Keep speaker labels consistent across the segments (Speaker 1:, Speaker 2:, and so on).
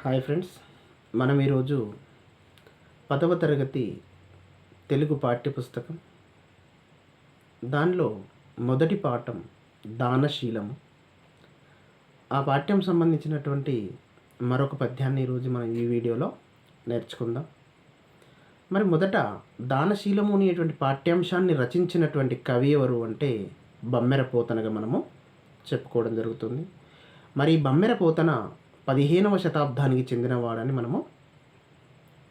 Speaker 1: Hi friends, మనం ఈరోజు 10వ తరగతి తెలుగు పాఠ్యపుస్తకం దానిలో మొదటి పాఠం దానశీలము. ఆ పాఠ్యం సంబంధించినటువంటి మరొక పద్యాన్ని ఈరోజు మనం ఈ వీడియోలో నేర్చుకుందాం. మరి మొదట దానశీలము అనేటువంటి పాఠ్యాంశాన్ని రచించినటువంటి కవి ఎవరు అంటే బమ్మెర పోతనగా మనము చెప్పుకోవడం జరుగుతుంది. మరి బమ్మెర పోతన 15వ శతాబ్దానికి చెందినవాడని మనము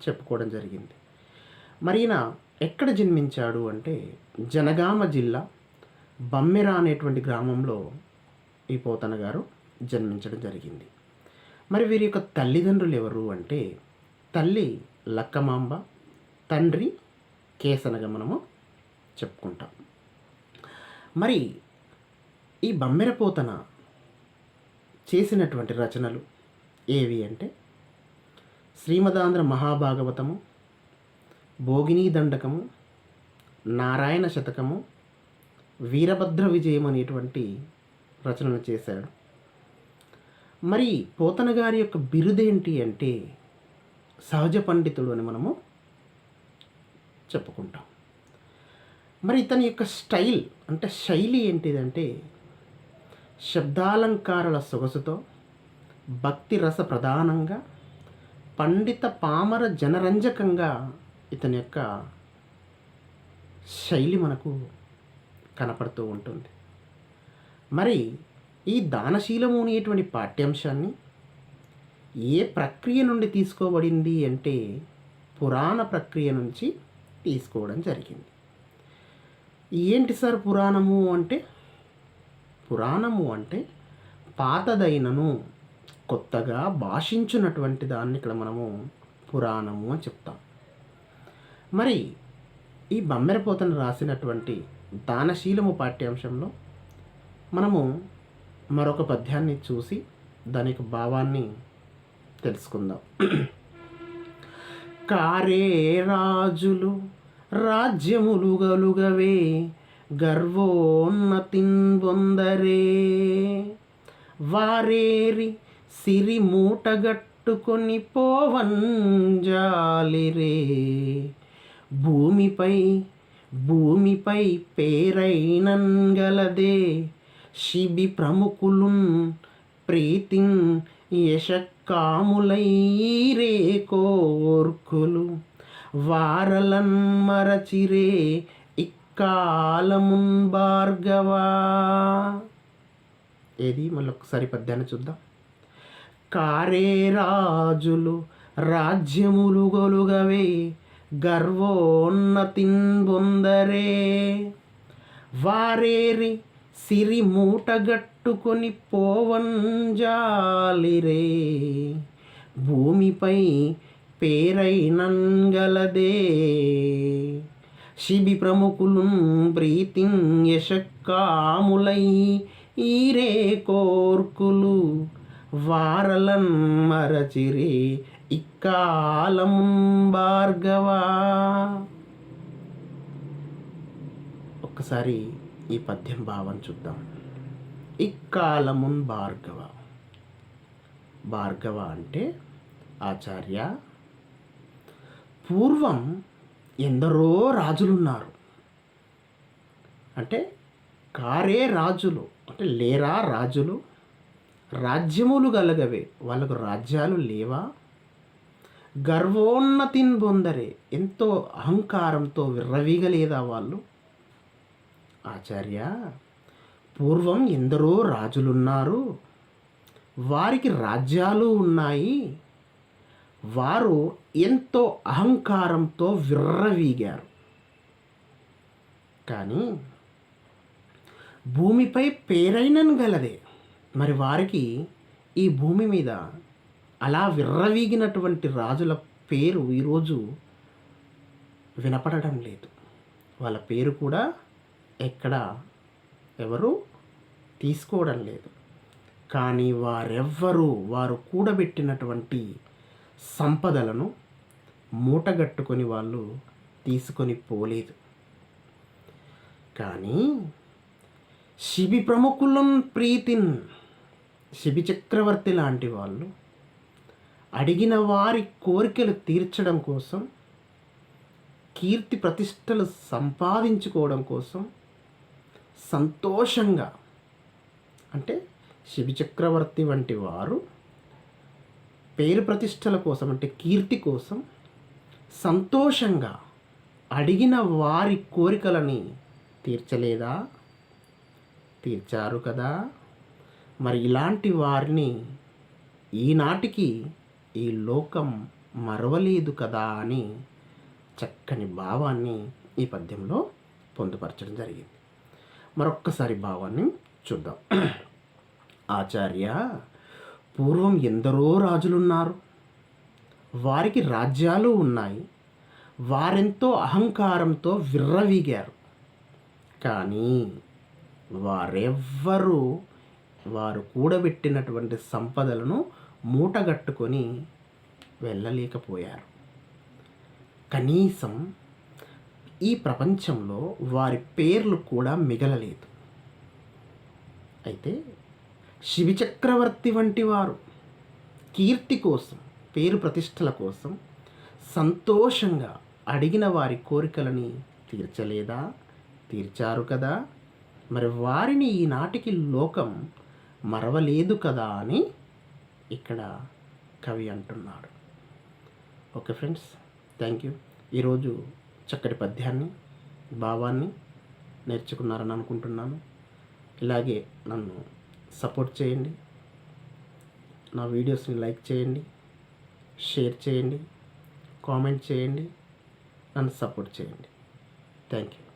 Speaker 1: చెప్పుకోవడం జరిగింది. మరి ఈయన ఎక్కడ జన్మించాడు అంటే జనగామ జిల్లా బమ్మెర అనేటువంటి గ్రామంలో ఈ పోతన గారు జన్మించడం జరిగింది. మరి వీరి యొక్క తల్లిదండ్రులు ఎవరు అంటే తల్లి లక్కమాంబ, తండ్రి కేసనగా మనము చెప్పుకుంటాం. మరి ఈ బమ్మెర పోతన చేసినటువంటి రచనలు ఏవి అంటే శ్రీమదాంధ్ర మహాభాగవతము, భోగినీ దండకము, నారాయణ శతకము, వీరభద్ర విజయం అనేటువంటి రచనలు చేశాడు. మరి పోతన గారి యొక్క బిరుదేంటి అంటే సహజ పండితుడు అని మనము చెప్పుకుంటాం. మరి ఇతని యొక్క స్టైల్ అంటే శైలి ఏంటిదంటే శబ్దాలంకారాల సొగసుతో భక్తి రస ప్రధానంగా పండిత పామర జనరంజకంగా ఇతని యొక్క శైలి మనకు కనపడుతూ ఉంటుంది. మరి ఈ దానశీలము అనేటువంటి పాఠ్యాంశాన్ని ఏ ప్రక్రియ నుండి తీసుకోబడింది అంటే పురాణ ప్రక్రియ నుంచి తీసుకోవడం జరిగింది. ఏంటి సార్ పురాణము అంటే? పురాణము అంటే పాతదైనను కొత్తగా భాషించినటువంటి దాన్ని ఇక్కడ మనము పురాణము అని చెప్తాం. మరి ఈ బమ్మెర పోతన రాసినటువంటి దానశీలము పాఠ్యాంశంలో మనము మరొక పద్యాన్ని చూసి దానికి భావాన్ని తెలుసుకుందాం. కారే రాజులు రాజ్యములు గలుగవే గర్వోన్నతిన్ బొందరే వారేరి సిరి మూటగట్టుకొని పోవంజాలిరే భూమిపై పేరైనంగలదే శిబి ప్రముఖులున్ ప్రీతిన్ యశకాములైరే కోర్కులు వారలన్ మరచిరే ఇక్కాలమున్ భార్గవా. ఏది మళ్ళొకసారి పద్యాన్ని చూద్దాం. కారే రాజులు రాజ్యములు గొలుగవే గర్వోన్నతిన్ బొందరే వారేరి సిరి మూటగట్టుకొని పోవంజాలిరే భూమిపై పేరైనంగలదే శిబి ప్రముఖులున్ ప్రీతిన్ యశకాములై ఈరే కోర్కులు వారలన్ మరచిరే ఇక్కాలమున్ భార్గవా. ఒక్కసారి ఈ పద్యం భావం చూద్దాం. ఇక్కాలమున్ భార్గవ. భార్గవ అంటే ఆచార్య, పూర్వం ఎందరో రాజులున్నారు. అంటే కారే రాజులు అంటే లేరా రాజులు, రాజ్యములు గలగవే వాళ్ళకు రాజ్యాలు లేవా, గర్వోన్నతిన్ బొందరే ఎంతో అహంకారంతో విర్రవీగలేదా వాళ్ళు. ఆచార్య, పూర్వం ఎందరో రాజులున్నారు, వారికి రాజ్యాలు ఉన్నాయి, వారు ఎంతో అహంకారంతో విర్రవీగారు. కానీ భూమిపై పేరైనను గలదే, మరి వారికి ఈ భూమి మీద అలా విర్రవీగినటువంటి రాజుల పేరు ఈరోజు వినపడడం లేదు. వాళ్ళ పేరు కూడా ఎక్కడ ఎవరు తీసుకోవడం లేదు. కానీ వారు కూడబెట్టినటువంటి సంపదలను మూటగట్టుకొని వాళ్ళు తీసుకొని పోలేదు. కానీ శిబి ప్రముఖులం ప్రీతిన్, శిబి చక్రవర్తి లాంటి వాళ్ళు అడిగిన వారి కోరికలు తీర్చడం కోసం, కీర్తి ప్రతిష్టలు సంపాదించుకోవడం కోసం సంతోషంగా, అంటే శిబి చక్రవర్తి వంటి వారు పేరు ప్రతిష్టల కోసం, అంటే కీర్తి కోసం సంతోషంగా అడిగిన వారి కోరికలని తీర్చలేదా? తీర్చారు కదా. మరి ఇలాంటి వారిని ఈనాటికి ఈ లోకం మరవలేదు కదా అని చక్కని భావాన్ని ఈ పద్యంలో పొందుపరచడం జరిగింది. మరొక్కసారి భావాన్ని చూద్దాం. ఆచార్య, పూర్వం ఎందరో రాజులున్నారు, వారికి రాజ్యాలు ఉన్నాయి, వారెంతో అహంకారంతో విర్రవీగారు. కానీ వారెవ్వరూ వారు కూడబెట్టినటువంటి సంపదలను మూటగట్టుకొని వెళ్ళలేకపోయారు. కనీసం ఈ ప్రపంచంలో వారి పేర్లు కూడా మిగలలేదు. అయితే శిబి చక్రవర్తి వంటి వారు కీర్తి కోసం, పేరు ప్రతిష్టల కోసం సంతోషంగా అడిగిన వారి కోరికలని తీర్చలేదా? తీర్చారు కదా. మరి వారిని ఈనాటికి లోకం మరవలేదు కదా అని ఇక్కడ కవి అంటున్నాడు. Okay friends, thank you. ఈరోజు చక్కటి పద్యాన్ని, భావాన్ని నేర్చుకున్నారని అనుకుంటున్నాను. ఇలాగే నన్ను సపోర్ట్ చేయండి, నా వీడియోస్ని లైక్ చేయండి, షేర్ చేయండి, కామెంట్ చేయండి, నన్ను సపోర్ట్ చేయండి. Thank you.